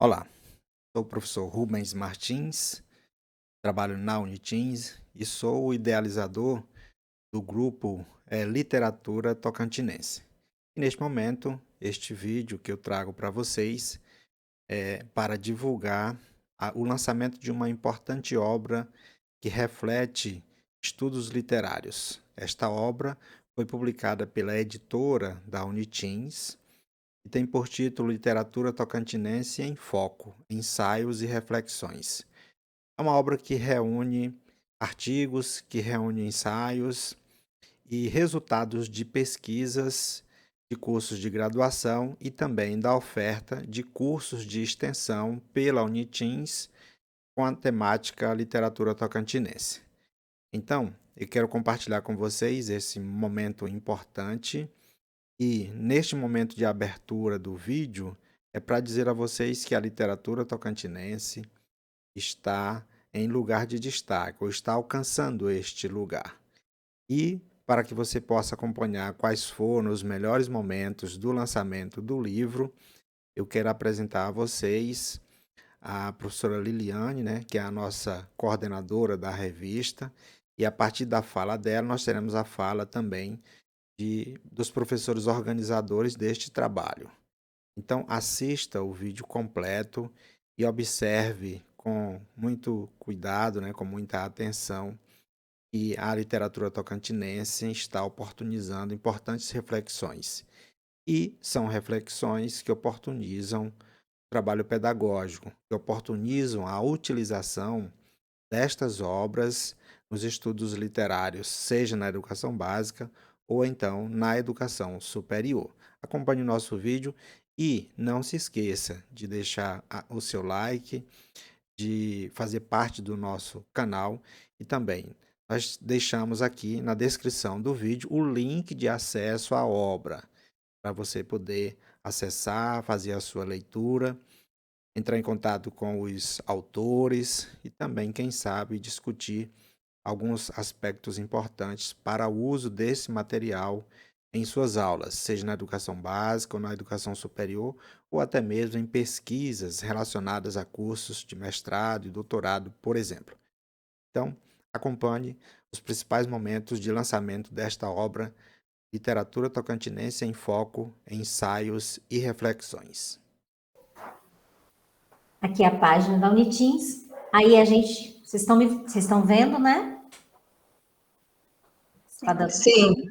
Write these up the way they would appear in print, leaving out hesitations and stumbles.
Olá, sou o professor Rubens Martins, trabalho na Unitins e sou o idealizador do grupo Literatura Tocantinense. E neste momento, este vídeo que eu trago para vocês é para divulgar o lançamento de uma importante obra que reflete estudos literários. Esta obra foi publicada pela editora da Unitins e tem por título Literatura Tocantinense em Foco, Ensaios e Reflexões. É uma obra que reúne artigos, que reúne ensaios e resultados de pesquisas de cursos de graduação e também da oferta de cursos de extensão pela Unitins com a temática Literatura Tocantinense. Então, eu quero compartilhar com vocês esse momento importante e neste momento de abertura do vídeo, é para dizer a vocês que a literatura tocantinense está em lugar de destaque, ou está alcançando este lugar. E para que você possa acompanhar quais foram os melhores momentos do lançamento do livro, eu quero apresentar a vocês a professora Liliane, que é a nossa coordenadora da revista, e a partir da fala dela, nós teremos a fala também dos professores organizadores deste trabalho. Então, assista o vídeo completo e observe com muito cuidado, com muita atenção, que a literatura tocantinense está oportunizando importantes reflexões. E são reflexões que oportunizam o trabalho pedagógico, que oportunizam a utilização destas obras nos estudos literários, seja na educação básica ou então na educação superior. Acompanhe o nosso vídeo e não se esqueça de deixar o seu like, de fazer parte do nosso canal e também nós deixamos aqui na descrição do vídeo o link de acesso à obra para você poder acessar, fazer a sua leitura, entrar em contato com os autores e também, quem sabe, discutir alguns aspectos importantes para o uso desse material em suas aulas, seja na educação básica ou na educação superior, ou até mesmo em pesquisas relacionadas a cursos de mestrado e doutorado, por exemplo. Então, acompanhe os principais momentos de lançamento desta obra, Literatura Tocantinense em Foco, Ensaios e Reflexões. Aqui é a página da Unitins. Aí vocês estão vendo, né? Sim.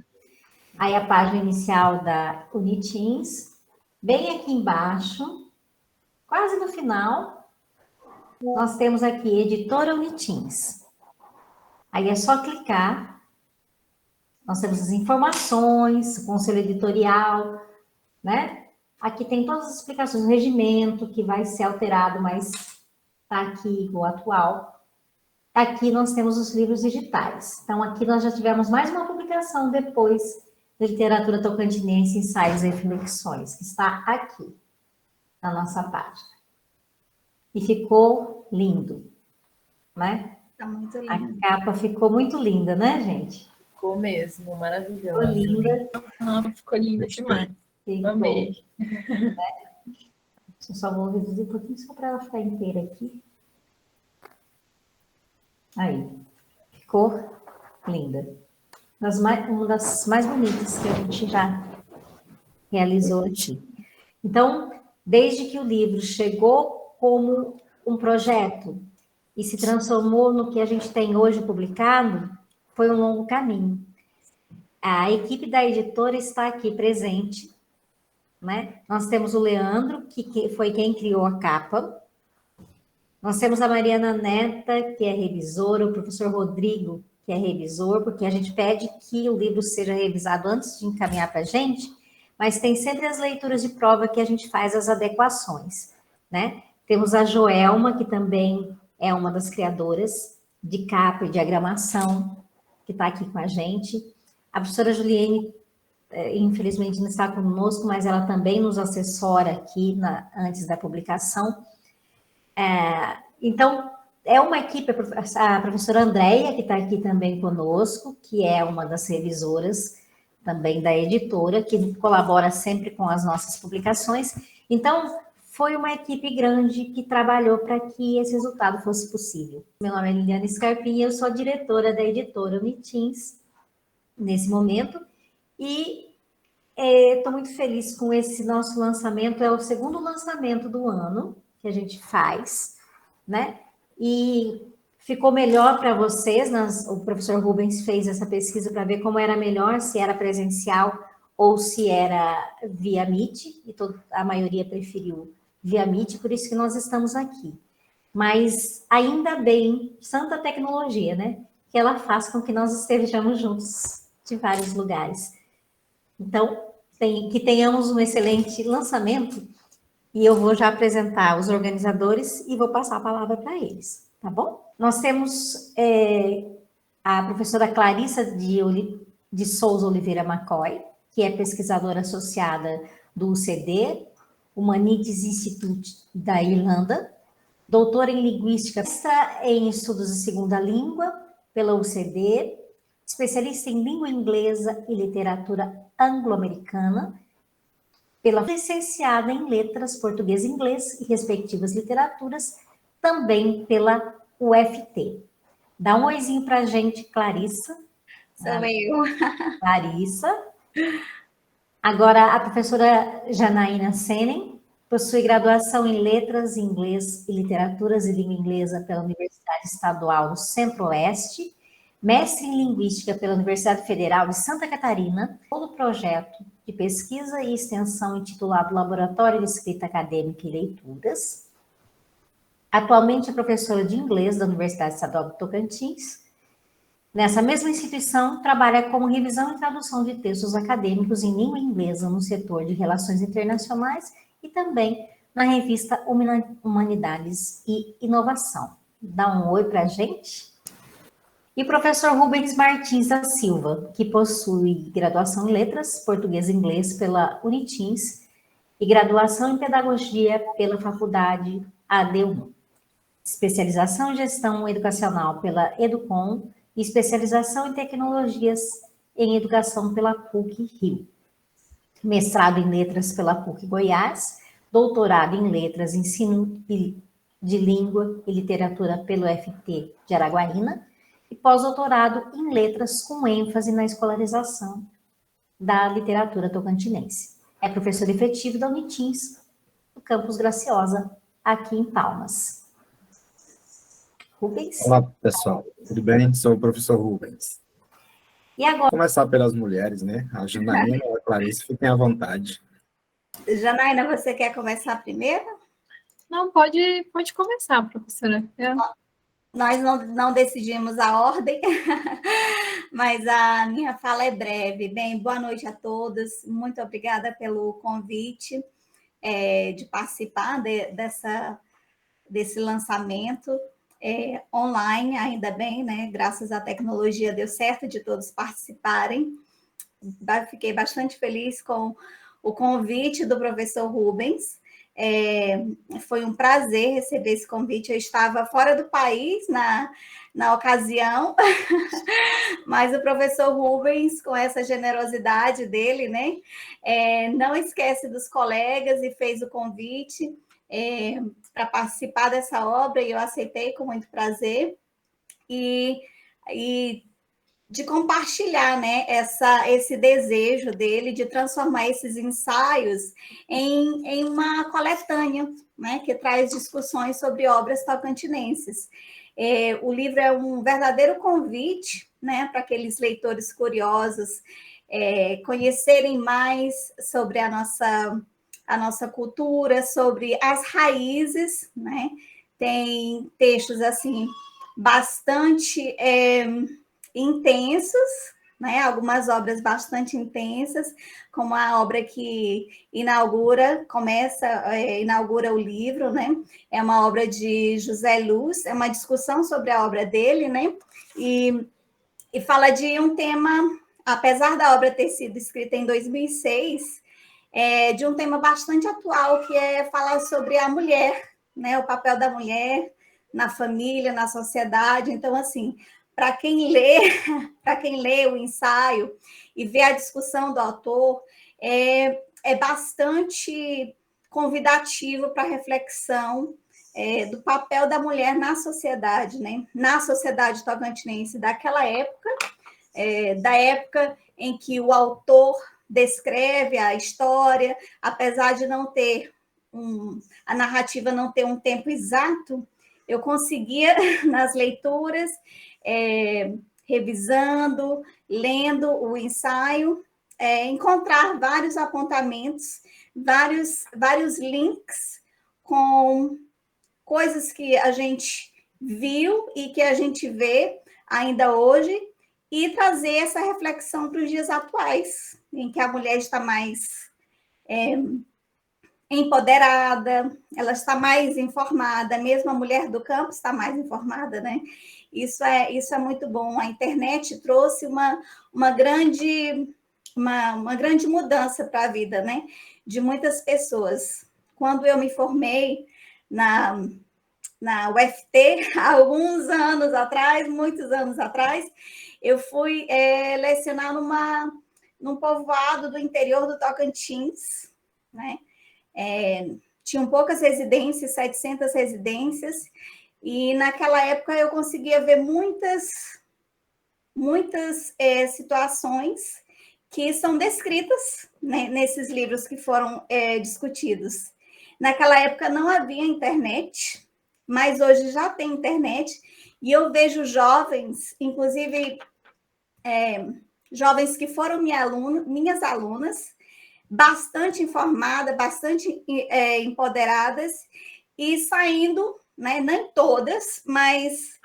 Aí a página inicial da Unitins. Bem aqui embaixo, quase no final, nós temos aqui Editora Unitins. Aí é só clicar. Nós temos as informações, o conselho editorial, né? Aqui tem todas as explicações, o regimento que vai ser alterado, mas está aqui o atual. Aqui nós temos os livros digitais. Então, aqui nós já tivemos mais uma publicação depois da Literatura Tocantinense, Ensaios e Reflexões, que está aqui na nossa página. E ficou lindo, né? Tá muito lindo. A capa ficou muito linda, né, gente? Ficou mesmo, maravilhoso. Ficou linda. Ficou linda demais. Amei. Eu só vou reduzir um pouquinho só para ela ficar inteira aqui. Aí, ficou linda. Uma das mais bonitas que a gente já realizou aqui. Então, desde que o livro chegou como um projeto e se transformou no que a gente tem hoje publicado, foi um longo caminho. A equipe da editora está aqui presente, né? Nós temos o Leandro, que foi quem criou a capa. Nós temos a Mariana Neta, que é revisora, o professor Rodrigo, que é revisor, porque a gente pede que o livro seja revisado antes de encaminhar para a gente, mas tem sempre as leituras de prova que a gente faz as adequações, né? Temos a Joelma, que também é uma das criadoras de capa e diagramação, que está aqui com a gente. A professora Juliene, infelizmente, não está conosco, mas ela também nos assessora aqui antes da publicação. Então, é uma equipe, a professora Andréia, que está aqui também conosco, que é uma das revisoras também da editora, que colabora sempre com as nossas publicações. Então, foi uma equipe grande que trabalhou para que esse resultado fosse possível. Meu nome é Liliana Scarpim e eu sou diretora da editora Unitins nesse momento, e estou muito feliz com esse nosso lançamento. É o segundo lançamento do ano que a gente faz, né? E ficou melhor para vocês. O professor Rubens fez essa pesquisa para ver como era melhor, se era presencial ou se era via Meet, e a maioria preferiu via Meet, por isso que nós estamos aqui. Mas ainda bem, santa tecnologia, né? Que ela faz com que nós estejamos juntos de vários lugares. Então, que tenhamos um excelente lançamento, e eu vou já apresentar os organizadores e vou passar a palavra para eles, tá bom? Nós temos a professora Clarissa de Souza Oliveira McCoy, que é pesquisadora associada do UCD, Humanities Institute da Irlanda, doutora em Linguística, em Estudos de Segunda Língua pela UCD, especialista em Língua Inglesa e Literatura Anglo-Americana, pela licenciada em Letras Português e Inglês e respectivas literaturas, também pela UFT. Dá um oizinho para a gente, Clarissa. Sou eu. Clarissa. Agora, a professora Janaína Senen possui graduação em Letras, Inglês e Literaturas e Língua Inglesa pela Universidade Estadual do Centro-Oeste, mestre em Linguística pela Universidade Federal de Santa Catarina, todo o projeto de pesquisa e extensão intitulado Laboratório de Escrita Acadêmica e Leituras. Atualmente é professora de inglês da Universidade Estadual do Tocantins. Nessa mesma instituição, trabalha como revisão e tradução de textos acadêmicos em língua inglesa no setor de relações internacionais e também na revista Humanidades e Inovação. Dá um oi para a gente. E o professor Rubens Martins da Silva, que possui graduação em Letras, Português e Inglês pela Unitins e graduação em Pedagogia pela Faculdade AD1. Especialização em Gestão Educacional pela Educom e especialização em Tecnologias em Educação pela PUC-Rio. Mestrado em Letras pela PUC Goiás, doutorado em Letras, Ensino de Língua e Literatura pelo FT de Araguaína, e pós-doutorado em Letras com ênfase na escolarização da literatura tocantinense. É professor efetivo da Unitins, do Campus Graciosa, aqui em Palmas. Rubens? Olá, pessoal. Tudo bem? Sou o professor Rubens. E agora? Vou começar pelas mulheres, né? A Janaína e a Clarice, fiquem à vontade. Janaína, você quer começar primeiro? Não, pode começar, professora. Nós não decidimos a ordem, mas a minha fala é breve. Bem, boa noite a todos. Muito obrigada pelo convite de participar desse lançamento online, ainda bem, né? Graças à tecnologia deu certo de todos participarem. Fiquei bastante feliz com o convite do professor Rubens. Foi um prazer receber esse convite. Eu estava fora do país na ocasião, mas o professor Rubens, com essa generosidade dele, né, não esquece dos colegas e fez o convite para participar dessa obra, e eu aceitei com muito prazer, e de compartilhar, né, esse desejo dele de transformar esses ensaios em uma coletânea, né, que traz discussões sobre obras tocantinenses. O livro é um verdadeiro convite, né, para aqueles leitores curiosos conhecerem mais sobre a nossa cultura, sobre as raízes, né? Tem textos assim bastante intensos, né? Algumas obras bastante intensas, como a obra que inaugura o livro, né? É uma obra de José Luz, é uma discussão sobre a obra dele, né? E fala de um tema, apesar da obra ter sido escrita em 2006, de um tema bastante atual, que é falar sobre a mulher, né? O papel da mulher na família, na sociedade. Então, assim, para quem lê o ensaio e vê a discussão do autor, é bastante convidativo para reflexão do papel da mulher na sociedade, né? Na sociedade tocantinense daquela época, da época em que o autor descreve a história, apesar de não ter a narrativa não ter um tempo exato, eu conseguia, nas leituras, revisando, lendo o ensaio, encontrar vários apontamentos, vários links com coisas que a gente viu e que a gente vê ainda hoje, e trazer essa reflexão para os dias atuais, em que a mulher está mais empoderada, ela está mais informada, mesmo a mulher do campo está mais informada, né? Isso é muito bom. A internet trouxe uma grande mudança para a vida, né? De muitas pessoas. Quando eu me formei na UFT, há alguns anos atrás, muitos anos atrás, eu fui lecionar num povoado do interior do Tocantins, né? Tinham poucas residências, 700 residências, e naquela época eu conseguia ver muitas situações que são descritas, né, nesses livros que foram discutidos. Naquela época não havia internet, mas hoje já tem internet, e eu vejo jovens, inclusive jovens que foram minhas alunas, bastante informadas, bastante empoderadas, e saindo, né, nem todas, mas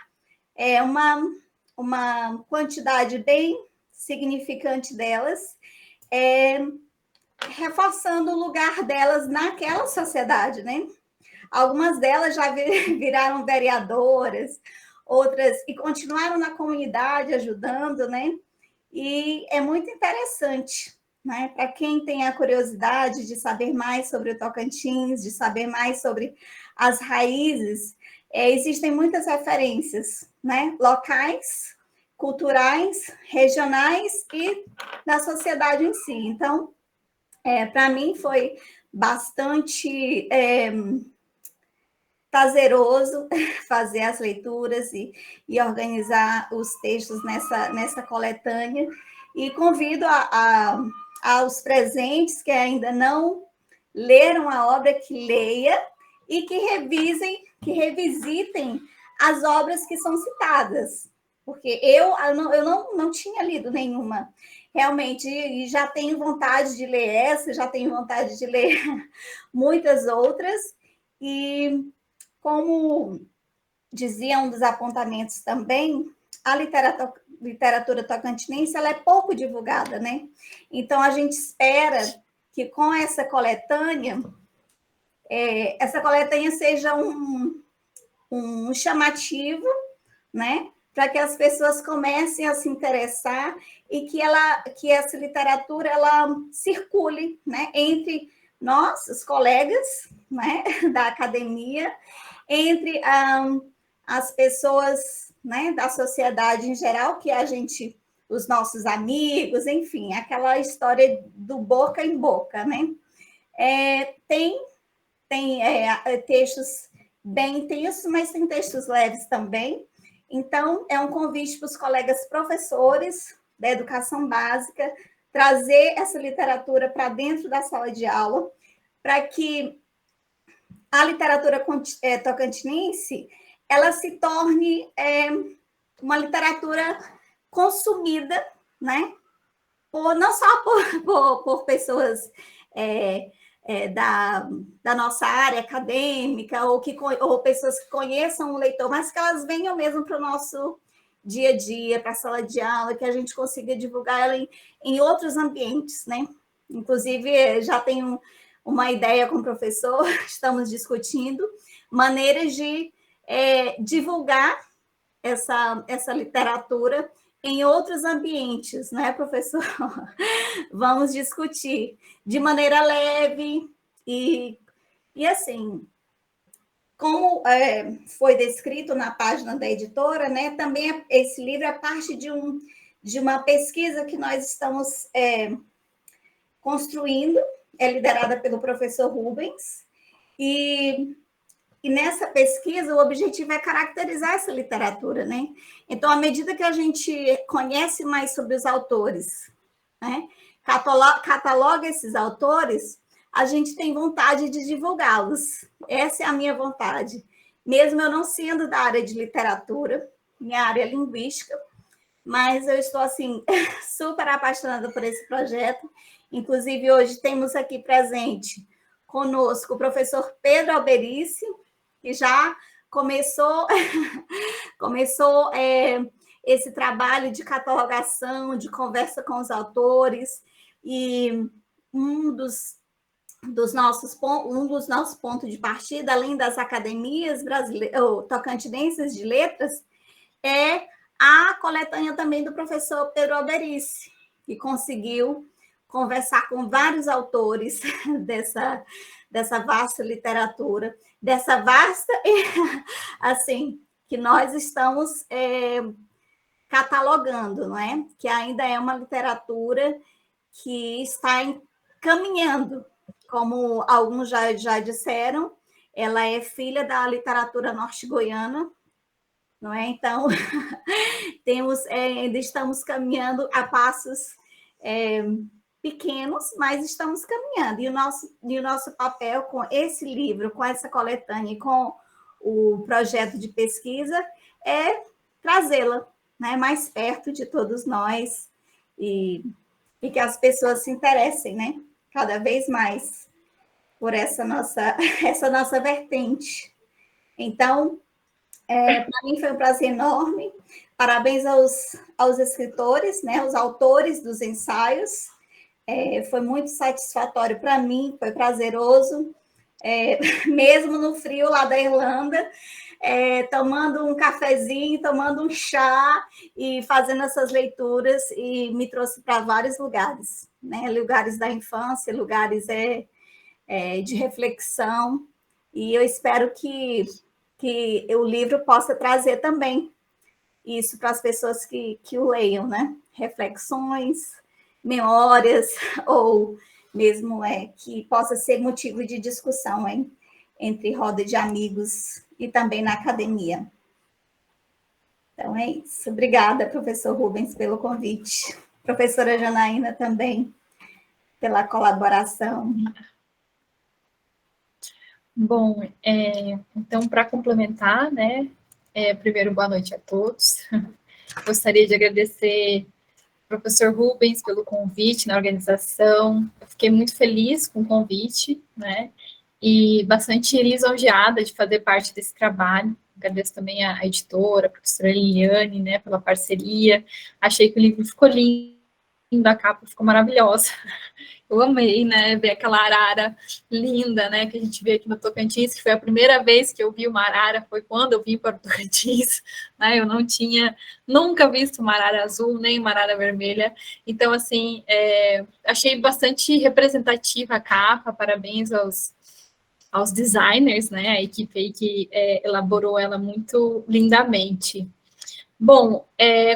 uma quantidade bem significante delas, reforçando o lugar delas naquela sociedade, né? Algumas delas já viraram vereadoras, outras e continuaram na comunidade ajudando, né? E é muito interessante, né? Para quem tem a curiosidade de saber mais sobre o Tocantins, de saber mais sobre as raízes, existem muitas referências, né? Locais, culturais, regionais e da sociedade em si. Então, para mim foi bastante prazeroso fazer as leituras e organizar os textos nessa coletânea, e convido aos presentes que ainda não leram a obra, que leia e que revisitem as obras que são citadas, porque eu não tinha lido nenhuma, realmente, e já tenho vontade de ler essa, já tenho vontade de ler muitas outras, e como dizia um dos apontamentos também, a literatura tocantinense ela é pouco divulgada, né? Então, a gente espera que com essa coletânea seja um chamativo, né? Para que as pessoas comecem a se interessar e que essa literatura ela circule, né? Entre nós, os colegas, né? Da academia, entre as pessoas, né? Da sociedade em geral, que a gente, os nossos amigos, enfim, aquela história do boca em boca, né? Tem textos bem intensos, mas tem textos leves também. Então, é um convite para os colegas professores da educação básica trazer essa literatura para dentro da sala de aula, para que a literatura tocantinense ela se torne uma literatura consumida, né? Não só por pessoas da nossa área acadêmica, ou pessoas que conheçam o leitor, mas que elas venham mesmo para o nosso dia a dia, para a sala de aula, que a gente consiga divulgar ela em outros ambientes, né? Inclusive, já tenho uma ideia com o professor, estamos discutindo maneiras de divulgar essa literatura em outros ambientes, né, professor? Vamos discutir de maneira leve e assim, como foi descrito na página da editora, né, também esse livro é parte de uma pesquisa que nós estamos construindo, é liderada pelo professor Rubens, e nessa pesquisa o objetivo é caracterizar essa literatura, né? Então, à medida que a gente conhece mais sobre os autores, né, cataloga esses autores, a gente tem vontade de divulgá-los. Essa é a minha vontade. Mesmo eu não sendo da área de literatura, minha área é linguística, mas eu estou, assim, super apaixonada por esse projeto. Inclusive, hoje temos aqui presente conosco o professor Pedro Alberici, que já começou esse trabalho de catalogação, de conversa com os autores, e um dos nossos pontos de partida, além das academias tocantinenses de letras, é a coletânea também do professor Pedro Alberici, que conseguiu conversar com vários autores dessa vasta literatura, dessa vasta, assim, que nós estamos catalogando, não é? Que ainda é uma literatura que está caminhando, como alguns já disseram, ela é filha da literatura norte-goiana, não é? Então, ainda estamos caminhando a passos pequenos, mas estamos caminhando. E o nosso papel com esse livro, com essa coletânea e com o projeto de pesquisa é trazê-la, né, mais perto de todos nós e que as pessoas se interessem, né, cada vez mais por essa nossa vertente. Então, para mim foi um prazer enorme. Parabéns aos escritores, né, os autores dos ensaios. Foi muito satisfatório para mim, foi prazeroso, mesmo no frio lá da Irlanda, tomando um cafezinho, tomando um chá e fazendo essas leituras, e me trouxe para vários lugares, né? Lugares da infância, lugares de reflexão, e eu espero que o livro possa trazer também isso para as pessoas que o leiam, né? Reflexões, memórias, ou mesmo que possa ser motivo de discussão entre roda de amigos e também na academia. Então é isso. Obrigada, professor Rubens, pelo convite. Professora Janaína também, pela colaboração. Bom, então, para complementar, né, primeiro, boa noite a todos. Gostaria de agradecer ao professor Rubens pelo convite na organização. Eu fiquei muito feliz com o convite, né, e bastante lisonjeada de fazer parte desse trabalho. Agradeço também à editora, a professora Liliane, né, pela parceria. Achei que o livro ficou lindo, a capa ficou maravilhosa. Eu amei, né, ver aquela arara linda, né, que a gente vê aqui no Tocantins, que foi a primeira vez que eu vi uma arara, foi quando eu vim para o Tocantins, né, eu não tinha nunca visto uma arara azul, nem uma arara vermelha, então, assim, achei bastante representativa a capa, parabéns aos designers, né, a equipe aí que elaborou ela muito lindamente. Bom,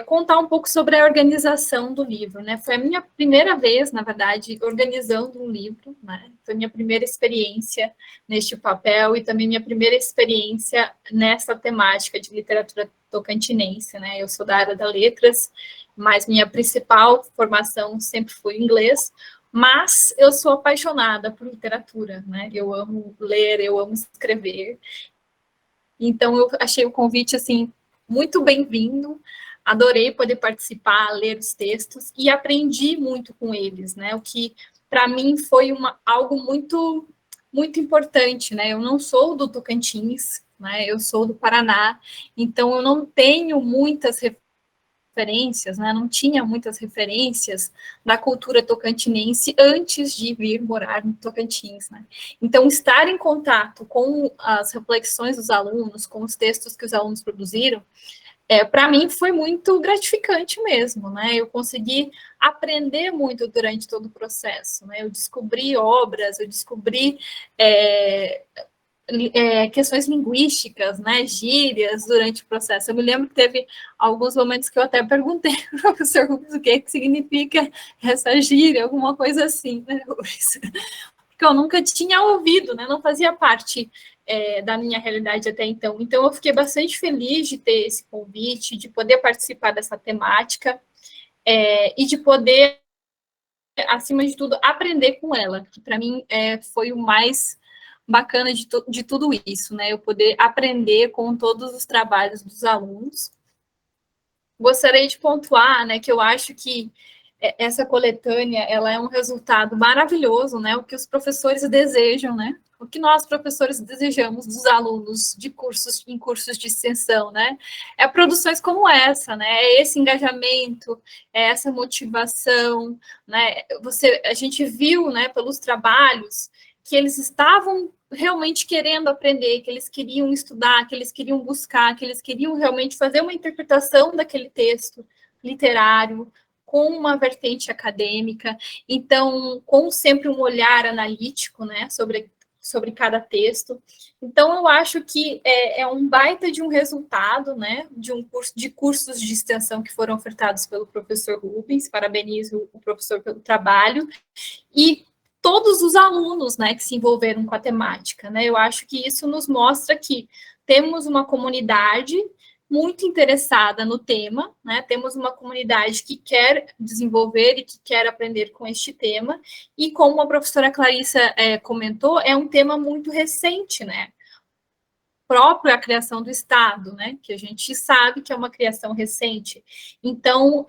contar um pouco sobre a organização do livro, né? Foi a minha primeira vez, na verdade, organizando um livro, né? Foi a minha primeira experiência neste papel e também minha primeira experiência nessa temática de literatura tocantinense, né? Eu sou da área das letras, mas minha principal formação sempre foi inglês, mas eu sou apaixonada por literatura, né? Eu amo ler, eu amo escrever. Então, eu achei o convite, assim, muito bem-vindo, adorei poder participar, ler os textos e aprendi muito com eles, né? O que, para mim, foi algo muito, muito importante, né? Eu não sou do Tocantins, né? Eu sou do Paraná, então eu não tenho muitas referências, né? Não tinha muitas referências da cultura tocantinense antes de vir morar no Tocantins, né? Então, estar em contato com as reflexões dos alunos, com os textos que os alunos produziram, para mim foi muito gratificante mesmo, né? Eu consegui aprender muito durante todo o processo, né? Eu descobri obras, eu descobri questões linguísticas, né, gírias durante o processo. Eu me lembro que teve alguns momentos que eu até perguntei para o professor Rubens o que significa essa gíria, alguma coisa assim, né, Rubens? que eu nunca tinha ouvido, né? Não fazia parte da minha realidade até então. Então, eu fiquei bastante feliz de ter esse convite, de poder participar dessa temática e de poder, acima de tudo, aprender com ela, que para mim foi o mais bacana de tudo isso, né? Eu poder aprender com todos os trabalhos dos alunos. Gostaria de pontuar, né, que eu acho que essa coletânea, ela é um resultado maravilhoso, né, o que os professores desejam, né, o que nós, professores, desejamos dos alunos de cursos, em cursos de extensão, né, é produções como essa, né, é esse engajamento, é essa motivação, né, a gente viu, né, pelos trabalhos, que eles estavam realmente querendo aprender, que eles queriam estudar, que eles queriam buscar, que eles queriam realmente fazer uma interpretação daquele texto literário, com uma vertente acadêmica, então, com sempre um olhar analítico, né, sobre cada texto. Então, eu acho que é um baita de um resultado, né, de cursos de extensão que foram ofertados pelo professor Rubens, parabenizo o professor pelo trabalho, e todos os alunos, né, que se envolveram com a temática, né, eu acho que isso nos mostra que temos uma comunidade muito interessada no tema, né, temos uma comunidade que quer desenvolver e que quer aprender com este tema, e como a professora Clarissa comentou, é um tema muito recente, né, próprio à criação do Estado, né, que a gente sabe que é uma criação recente. Então,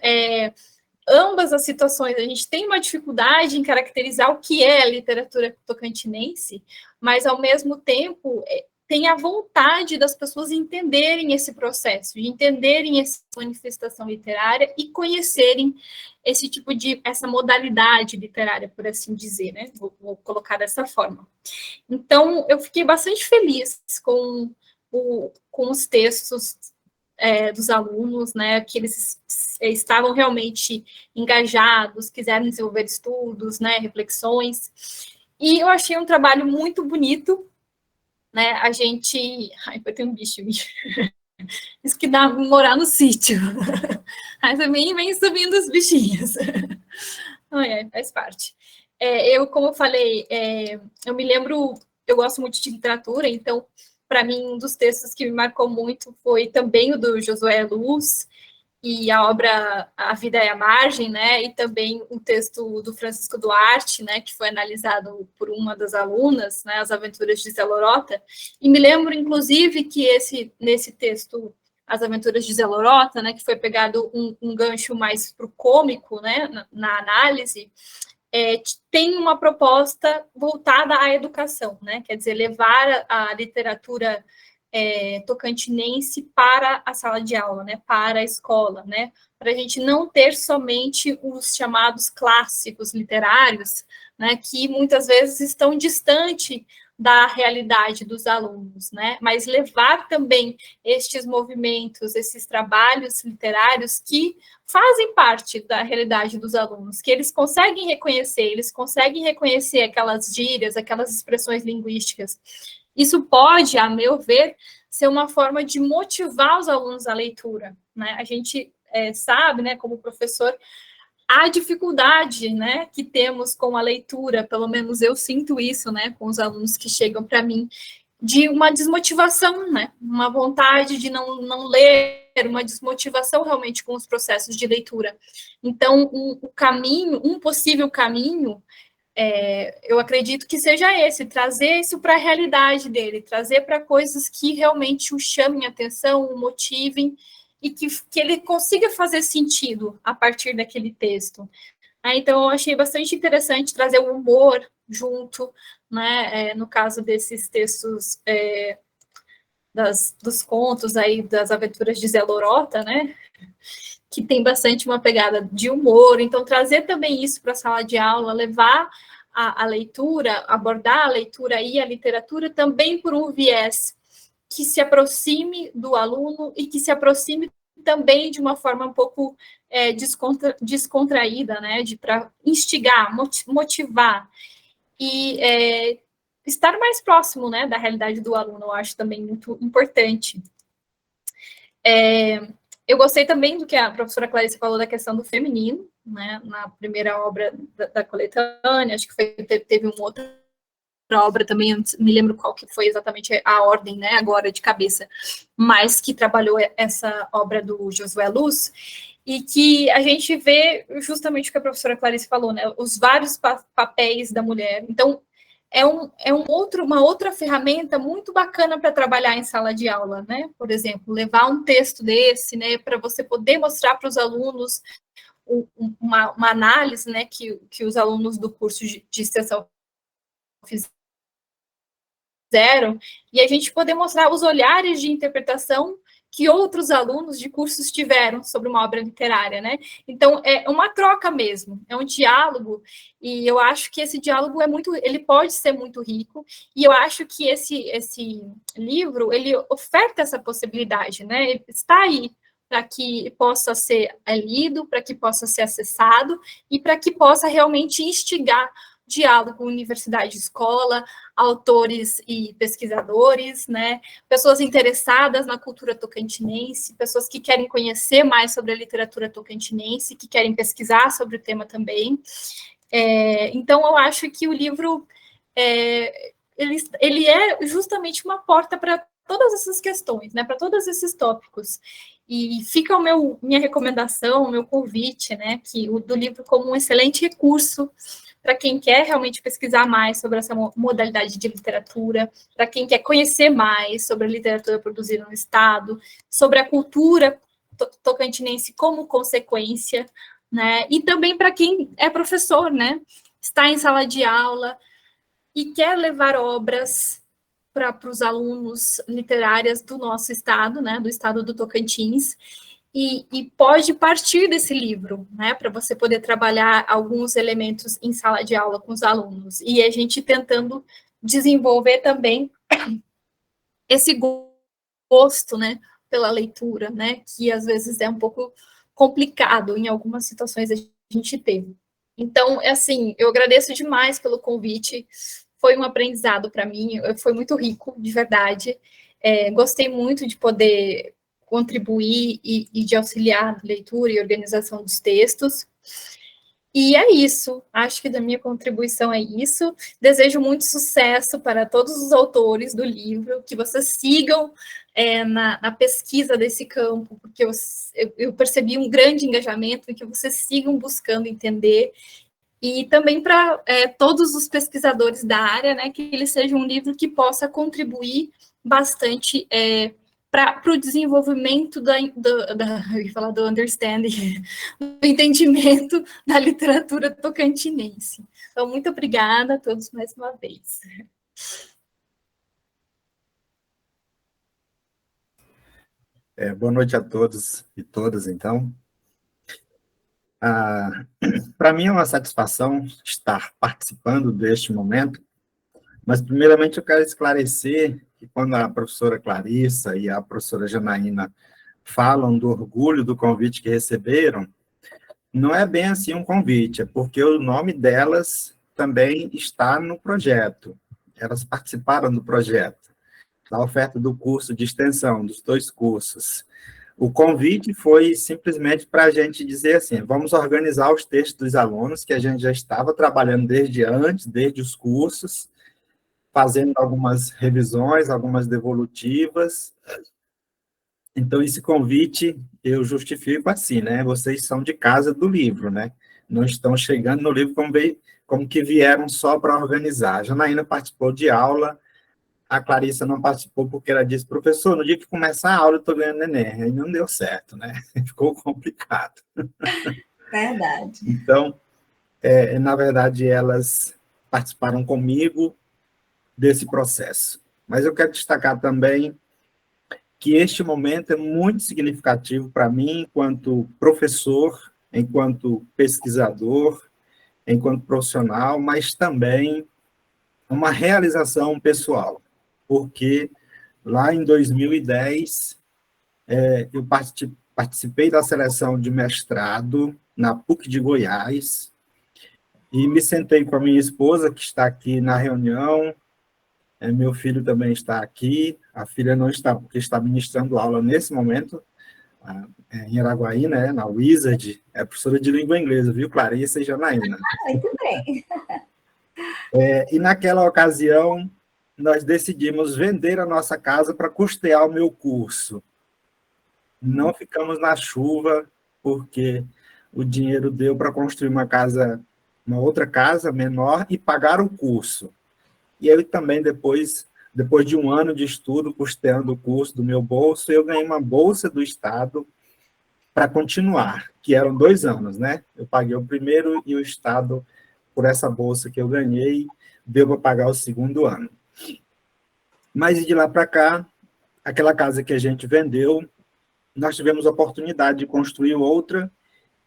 ambas as situações, a gente tem uma dificuldade em caracterizar o que é a literatura tocantinense, mas, ao mesmo tempo, tem a vontade das pessoas entenderem esse processo, de entenderem essa manifestação literária e conhecerem esse tipo essa modalidade literária, por assim dizer, né? Vou colocar dessa forma. Então, eu fiquei bastante feliz com os textos dos alunos, né, que eles estavam realmente engajados, quiseram desenvolver estudos, né, reflexões, e eu achei um trabalho muito bonito, né, a gente... Ai, vai ter um bicho. Isso que dá morar no sítio. Aí também vem subindo os bichinhos. Faz parte. Eu, como eu falei, eu me lembro, eu gosto muito de literatura, então, para mim, um dos textos que me marcou muito foi também o do Josué Luz, e a obra A Vida é a Margem, né, e também um texto do Francisco Duarte, né, que foi analisado por uma das alunas, né, As Aventuras de Zé Lorota, e me lembro, inclusive, que nesse texto, As Aventuras de Zé Lorota, né, que foi pegado um gancho mais para o cômico, né, na análise, tem uma proposta voltada à educação, né, quer dizer, levar a literatura tocantinense para a sala de aula, né, para a escola, né, para a gente não ter somente os chamados clássicos literários, né, que muitas vezes estão distante da realidade dos alunos, né, mas levar também estes movimentos, esses trabalhos literários que fazem parte da realidade dos alunos, que eles conseguem reconhecer aquelas gírias, aquelas expressões linguísticas. Isso pode, a meu ver, ser uma forma de motivar os alunos à leitura, né? A gente sabe, né, como professor, a dificuldade, né, que temos com a leitura, pelo menos eu sinto isso, né, com os alunos que chegam para mim, de uma desmotivação, né, uma vontade de não ler, uma desmotivação realmente com os processos de leitura. Então, um possível caminho, eu acredito que seja esse, trazer isso para a realidade dele, trazer para coisas que realmente o chamem a atenção, o motivem, e que ele consiga fazer sentido a partir daquele texto. Então, eu achei bastante interessante trazer o humor junto, né, no caso desses textos dos contos aí, das Aventuras de Zé Lorota, né, que tem bastante uma pegada de humor. Então, trazer também isso para a sala de aula, levar a leitura, abordar a leitura e a literatura também por um viés que se aproxime do aluno e que se aproxime também de uma forma um pouco descontraída, né, para instigar, motivar e estar mais próximo, né, da realidade do aluno, eu acho também muito importante. Eu gostei também do que a professora Clarissa falou da questão do feminino, né, na primeira obra da coletânea, acho que teve uma outra outra obra também, eu não me lembro qual que foi exatamente a ordem, né, agora de cabeça, mas que trabalhou essa obra do Josué Luz, e que a gente vê justamente o que a professora Clarice falou, né, os vários papéis da mulher. Então, uma outra ferramenta muito bacana para trabalhar em sala de aula, né? Por exemplo, levar um texto desse, né, para você poder mostrar para os alunos uma análise, né, que os alunos do curso de extensão fizeram, e a gente poder mostrar os olhares de interpretação que outros alunos de cursos tiveram sobre uma obra literária, né? Então, é uma troca mesmo, é um diálogo, e eu acho que esse diálogo ele pode ser muito rico, e eu acho que esse livro, ele oferta essa possibilidade, né? Ele está aí para que possa ser lido, para que possa ser acessado, e para que possa realmente instigar diálogo universidade-escola, autores e pesquisadores, né, pessoas interessadas na cultura tocantinense, pessoas que querem conhecer mais sobre a literatura tocantinense, que querem pesquisar sobre o tema também. Então, eu acho que o livro, ele é justamente uma porta para todas essas questões, né, para todos esses tópicos. E fica minha recomendação, o meu convite, né, do livro como um excelente recurso para quem quer realmente pesquisar mais sobre essa modalidade de literatura, para quem quer conhecer mais sobre a literatura produzida no Estado, sobre a cultura tocantinense como consequência, né? E também para quem é professor, né? Está em sala de aula e quer levar obras para os alunos literárias do nosso estado, né? Do estado do Tocantins. E pode partir desse livro, né, para você poder trabalhar alguns elementos em sala de aula com os alunos. E a gente tentando desenvolver também esse gosto, né, pela leitura, né, que às vezes é um pouco complicado em algumas situações a gente teve. Então, assim, eu agradeço demais pelo convite, foi um aprendizado para mim, foi muito rico, de verdade. Gostei muito de poder contribuir e de auxiliar na leitura e organização dos textos. E é isso, acho que da minha contribuição é isso. Desejo muito sucesso para todos os autores do livro, que vocês sigam na pesquisa desse campo, porque eu percebi um grande engajamento e que vocês sigam buscando entender. E também para todos os pesquisadores da área, né, que ele seja um livro que possa contribuir bastante para o desenvolvimento eu ia falar do understanding, do entendimento da literatura tocantinense. Então, muito obrigada a todos mais uma vez. Boa noite a todos e todas, então. Para mim é uma satisfação estar participando deste momento, mas, primeiramente, eu quero esclarecer que quando a professora Clarissa e a professora Janaína falam do orgulho do convite que receberam, não é bem assim um convite, é porque o nome delas também está no projeto. Elas participaram do projeto, da oferta do curso de extensão, dos 2 cursos. O convite foi simplesmente para a gente dizer assim, vamos organizar os textos dos alunos, que a gente já estava trabalhando desde os cursos, fazendo algumas revisões, algumas devolutivas. Então, esse convite eu justifico assim, né? Vocês são de casa do livro, né? Não estão chegando no livro como que vieram só para organizar. A Janaína participou de aula, a Clarissa não participou porque ela disse, professor, no dia que começar a aula eu estou ganhando neném. Aí não deu certo, né? Ficou complicado. Verdade. Então, na verdade, elas participaram comigo desse processo. Mas eu quero destacar também que este momento é muito significativo para mim, enquanto professor, enquanto pesquisador, enquanto profissional, mas também uma realização pessoal, porque lá em 2010, eu participei da seleção de mestrado na PUC de Goiás, e me sentei com a minha esposa, que está aqui na reunião, meu filho também está aqui, a filha não está, porque está ministrando aula nesse momento, em Araguaí, né, na Wizard, é professora de língua inglesa, viu, Clarissa e Janaína? Muito bem. E naquela ocasião, nós decidimos vender a nossa casa para custear o meu curso. Não ficamos na chuva, porque o dinheiro deu para construir uma outra casa menor e pagar o curso. E eu também, depois de um ano de estudo, custeando o curso do meu bolso, eu ganhei uma bolsa do Estado para continuar, que eram 2 anos, né? Eu paguei o primeiro e o Estado, por essa bolsa que eu ganhei, deu para pagar o segundo ano. Mas de lá para cá, aquela casa que a gente vendeu, nós tivemos a oportunidade de construir outra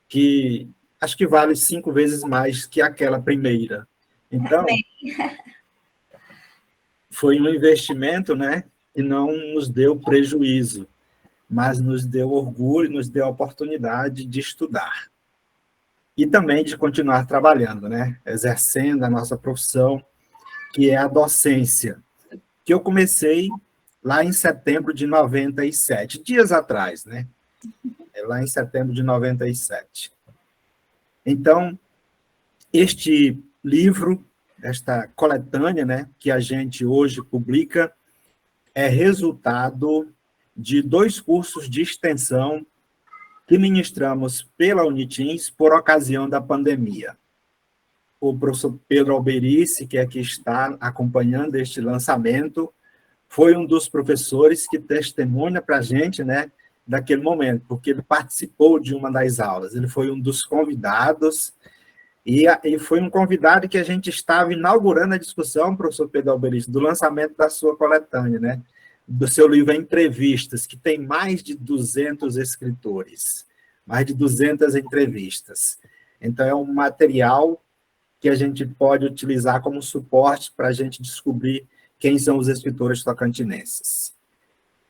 que acho que vale 5 vezes mais que aquela primeira. Então, foi um investimento, né, que não nos deu prejuízo, mas nos deu orgulho, nos deu a oportunidade de estudar. E também de continuar trabalhando, né, exercendo a nossa profissão, que é a docência, que eu comecei lá em setembro de 97, dias atrás, né? Lá em setembro de 97. Então, este livro, esta coletânea, né, que a gente hoje publica, é resultado de 2 cursos de extensão que ministramos pela Unitins por ocasião da pandemia. O professor Pedro Alberici, que aqui está acompanhando este lançamento, foi um dos professores que testemunha para a gente, né, daquele momento, porque ele participou de uma das aulas, ele foi um dos convidados, e foi um convidado que a gente estava inaugurando a discussão, professor Pedro Alberici, do lançamento da sua coletânea, né, do seu livro Entrevistas, que tem mais de 200 escritores, mais de 200 entrevistas. Então, é um material que a gente pode utilizar como suporte para a gente descobrir quem são os escritores tocantinenses.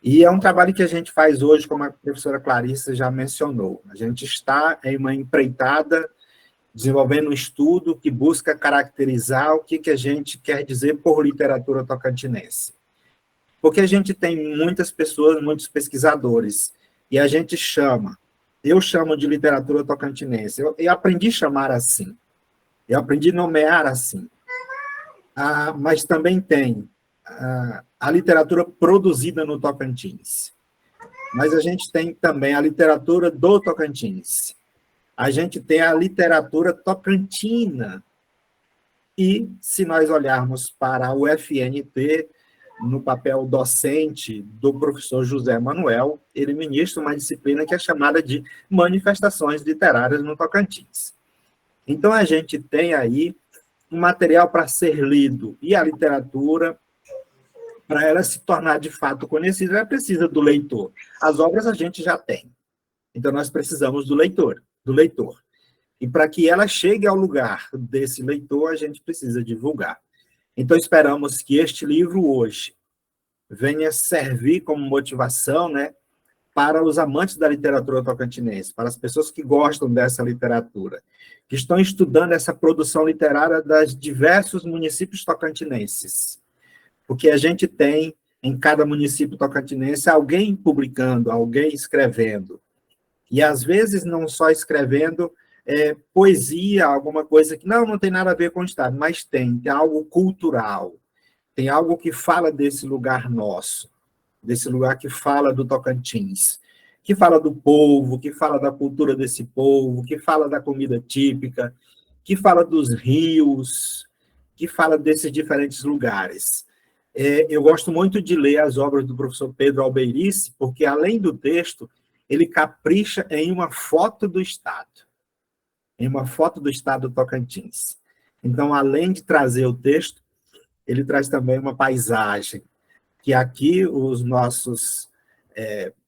E é um trabalho que a gente faz hoje, como a professora Clarissa já mencionou. A gente está em uma empreitada, desenvolvendo um estudo que busca caracterizar o que a gente quer dizer por literatura tocantinense. Porque a gente tem muitas pessoas, muitos pesquisadores, e a gente eu chamo de literatura tocantinense, eu aprendi a chamar assim, eu aprendi a nomear assim. Mas também tem a literatura produzida no Tocantins. Mas a gente tem também a literatura do Tocantins. A gente tem a literatura tocantina. E, se nós olharmos para o FNT, no papel docente do professor José Manuel, ele ministra uma disciplina que é chamada de Manifestações Literárias no Tocantins. Então, a gente tem aí um material para ser lido, e a literatura, para ela se tornar de fato conhecida, ela precisa do leitor. As obras a gente já tem, então nós precisamos do leitor. E para que ela chegue ao lugar desse leitor, a gente precisa divulgar. Então, esperamos que este livro hoje venha servir como motivação, né, para os amantes da literatura tocantinense, para as pessoas que gostam dessa literatura, que estão estudando essa produção literária das diversos municípios tocantinenses. Porque a gente tem, em cada município tocantinense, alguém publicando, alguém escrevendo. E, às vezes, não só escrevendo poesia, alguma coisa que não tem nada a ver com o Estado, mas tem algo cultural, tem algo que fala desse lugar nosso, desse lugar que fala do Tocantins, que fala do povo, que fala da cultura desse povo, que fala da comida típica, que fala dos rios, que fala desses diferentes lugares. Eu gosto muito de ler as obras do professor Pedro Alberici, porque, além do texto, ele capricha em uma foto do Estado, do Tocantins. Então, além de trazer o texto, ele traz também uma paisagem, que aqui os nossos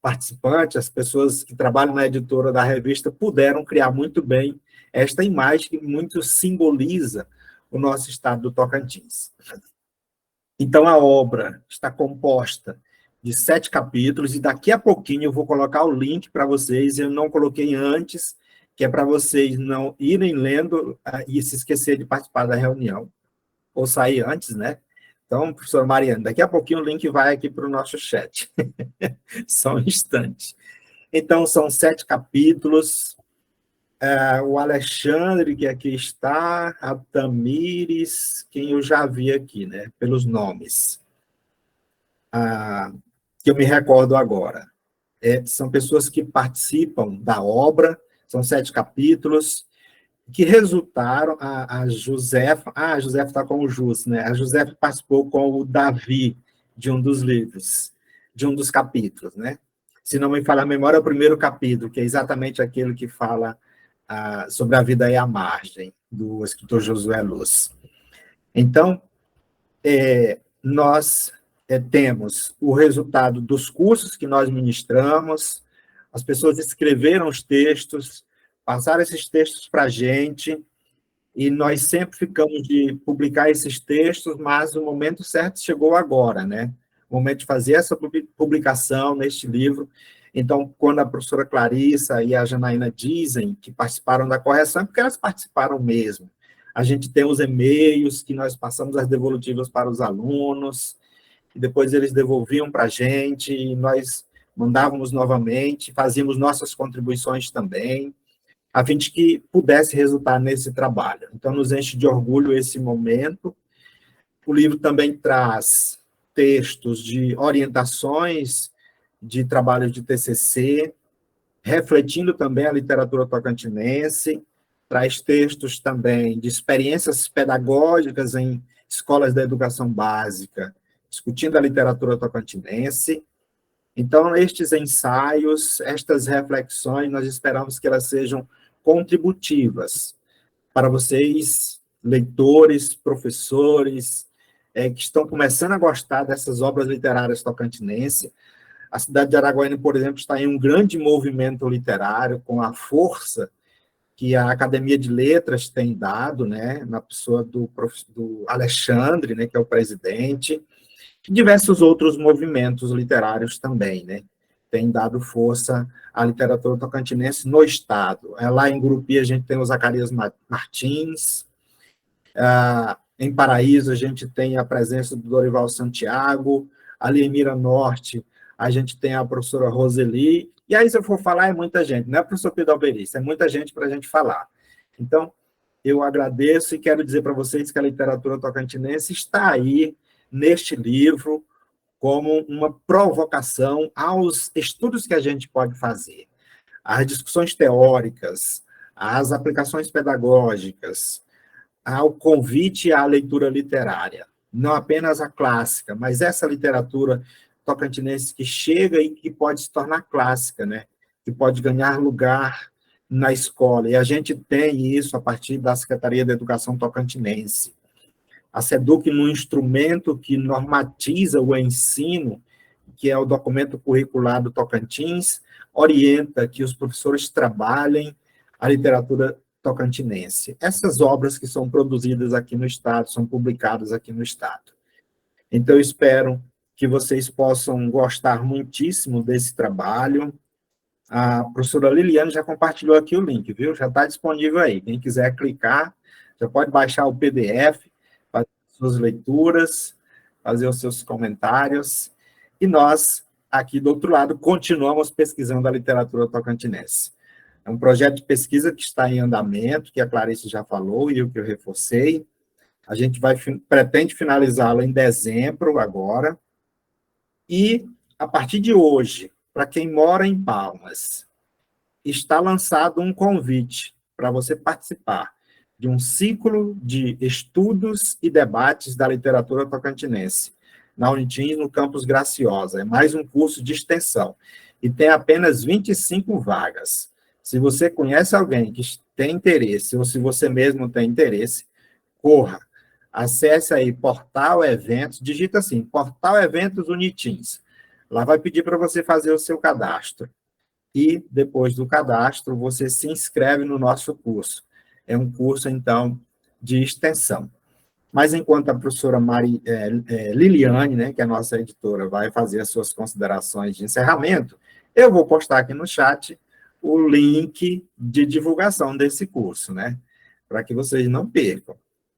participantes, as pessoas que trabalham na editora da revista, puderam criar muito bem esta imagem que muito simboliza o nosso estado do Tocantins. Então, a obra está composta de 7 capítulos, e daqui a pouquinho eu vou colocar o link para vocês, eu não coloquei antes, que é para vocês não irem lendo e se esquecer de participar da reunião, ou sair antes, né? Então, professora Mariana, daqui a pouquinho o link vai aqui para o nosso chat. Só um instante. Então, são 7 capítulos, o Alexandre, que aqui está, a Tamires, quem eu já vi aqui, né, pelos nomes, que eu me recordo agora. São pessoas que participam da obra, são 7 capítulos, que resultaram, a Josefa, a Josefa está com o Jus, né? A Josefa participou com o Davi, de um dos livros, de um dos capítulos, né? Se não me falha a memória, é o primeiro capítulo, que é exatamente aquele que fala sobre a vida e a margem, do escritor Josué Luz. Então, nós temos o resultado dos cursos que nós ministramos, as pessoas escreveram os textos, passaram esses textos para a gente, e nós sempre ficamos de publicar esses textos, mas o momento certo chegou agora, né? O momento de fazer essa publicação neste livro. Então, quando a professora Clarissa e a Janaína dizem que participaram da correção, é porque elas participaram mesmo. A gente tem os e-mails que nós passamos as devolutivas para os alunos, e depois eles devolviam para a gente, e nós mandávamos novamente, fazíamos nossas contribuições também, a fim de que pudesse resultar nesse trabalho. Então, nos enche de orgulho esse momento. O livro também traz textos de orientações de trabalho de TCC, refletindo também a literatura tocantinense, traz textos também de experiências pedagógicas em escolas da educação básica, discutindo a literatura tocantinense. Então, estes ensaios, estas reflexões, nós esperamos que elas sejam contributivas para vocês, leitores, professores, que estão começando a gostar dessas obras literárias tocantinenses. A cidade de Araguaína, por exemplo, está em um grande movimento literário, com a força que a Academia de Letras tem dado, né, na pessoa do Alexandre, né, que é o presidente, e diversos outros movimentos literários também, né, têm dado força à literatura tocantinense no Estado. Lá em Gurupi a gente tem o Zacarias Martins, em Paraíso a gente tem a presença do Dorival Santiago, ali em Mira Norte a gente tem a professora Roseli, e aí se eu for falar é muita gente, não é professor Pedro Alberista, é muita gente para a gente falar. Então, eu agradeço e quero dizer para vocês que a literatura tocantinense está aí neste livro como uma provocação aos estudos que a gente pode fazer, às discussões teóricas, às aplicações pedagógicas, ao convite à leitura literária, não apenas a clássica, mas essa literatura tocantinense que chega e que pode se tornar clássica, né? Que pode ganhar lugar na escola, e a gente tem isso a partir da Secretaria da Educação Tocantinense. A SEDUC, num instrumento que normatiza o ensino, que é o documento curricular do Tocantins, orienta que os professores trabalhem a literatura tocantinense. Essas obras que são produzidas aqui no Estado, são publicadas aqui no Estado. Então, eu espero que vocês possam gostar muitíssimo desse trabalho. A professora Liliane já compartilhou aqui o link, viu? Já está disponível aí. Quem quiser clicar, já pode baixar o PDF, fazer suas leituras, fazer os seus comentários. E nós, aqui do outro lado, continuamos pesquisando a literatura tocantinense. É um projeto de pesquisa que está em andamento, que a Clarice já falou e o que eu reforcei. A gente pretende finalizá-lo em dezembro agora. E, a partir de hoje, para quem mora em Palmas, está lançado um convite para você participar de um ciclo de estudos e debates da literatura tocantinense, na Unitins, no campus Graciosa. É mais um curso de extensão. E tem apenas 25 vagas. Se você conhece alguém que tem interesse, ou se você mesmo tem interesse, corra. Acesse aí Portal Eventos, digita assim, Portal Eventos Unitins. Lá vai pedir para você fazer o seu cadastro. E, depois do cadastro, você se inscreve no nosso curso. É um curso, então, de extensão. Mas, enquanto a professora Liliane, né, que é a nossa editora, vai fazer as suas considerações de encerramento, eu vou postar aqui no chat o link de divulgação desse curso, né, para que vocês não percam.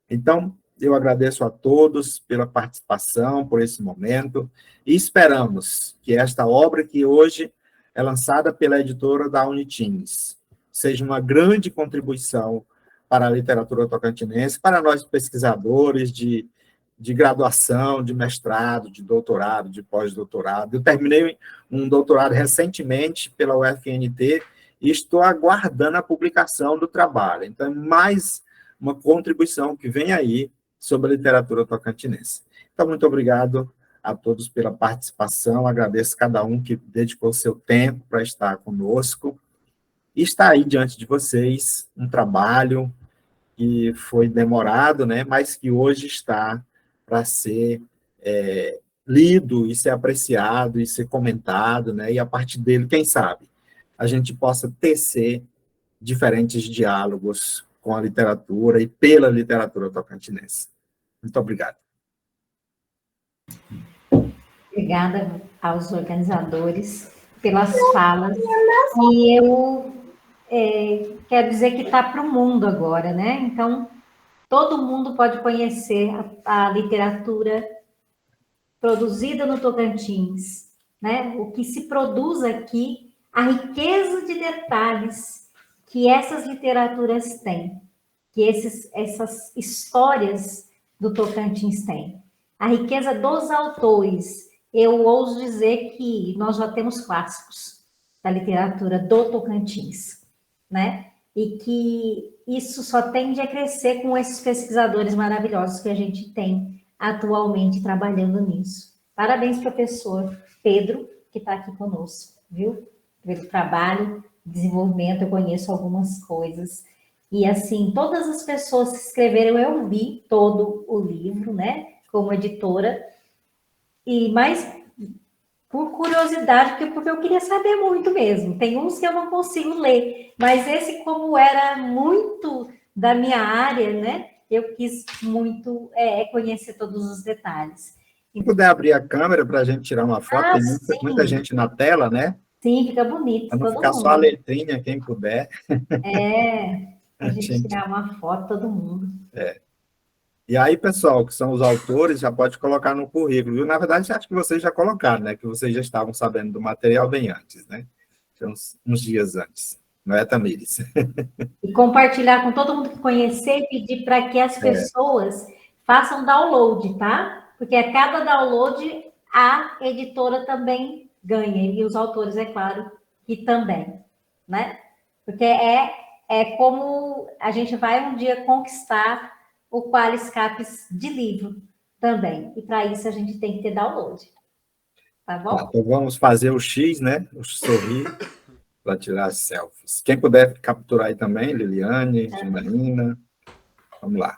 Então, eu agradeço a todos pela participação, por esse momento, e esperamos que esta obra, que hoje é lançada pela editora da Unitins, seja uma grande contribuição para a literatura tocantinense, para nós pesquisadores de graduação, de mestrado, de doutorado, de pós-doutorado. Eu terminei um doutorado recentemente pela UFNT e estou aguardando a publicação do trabalho. Então, é mais uma contribuição que vem aí sobre a literatura tocantinense. Então, muito obrigado a todos pela participação, agradeço cada um que dedicou seu tempo para estar conosco. E está aí diante de vocês um trabalho que foi demorado, né, mas que hoje está para ser lido e ser apreciado e ser comentado, né, e a partir dele, quem sabe, a gente possa tecer diferentes diálogos com a literatura e pela literatura tocantinense. Muito obrigado. Obrigada aos organizadores pelas falas. E eu quero dizer que está para o mundo agora, né? Então, todo mundo pode conhecer a literatura produzida no Tocantins, né? O que se produz aqui, a riqueza de detalhes que essas literaturas têm, que essas histórias do Tocantins têm. A riqueza dos autores. Eu ouso dizer que nós já temos clássicos da literatura do Tocantins, né? E que isso só tende a crescer com esses pesquisadores maravilhosos que a gente tem atualmente trabalhando nisso. Parabéns, professor Pedro, que está aqui conosco, viu? Pelo trabalho, desenvolvimento, eu conheço algumas coisas. E, assim, todas as pessoas que escreveram, eu vi todo o livro, né? Como editora, e mais por curiosidade, porque eu queria saber muito mesmo. Tem uns que eu não consigo ler, mas esse, como era muito da minha área, né? Eu quis muito conhecer todos os detalhes. Se puder abrir a câmera para a gente tirar uma foto, tem muita Sim. gente na tela, né? Sim, fica bonito. Para não todo ficar mundo. só a letrinha, quem puder. A gente tirar uma foto, todo mundo. E aí, pessoal, que são os autores, já pode colocar no currículo, viu? Na verdade, acho que vocês já colocaram, né? Que vocês já estavam sabendo do material bem antes, né? Uns dias antes. Não é, Tamires? E compartilhar com todo mundo que conhecer e pedir para que as pessoas façam download, tá? Porque a cada download, a editora também ganha, e os autores, é claro, que também, né? Porque é como a gente vai um dia conquistar o Qualiscapes de livro também. E para isso a gente tem que ter download. Tá bom? Então vamos fazer o X, né? O sorrir para tirar as selfies. Quem puder capturar aí também, Liliane, Janaína. Vamos lá.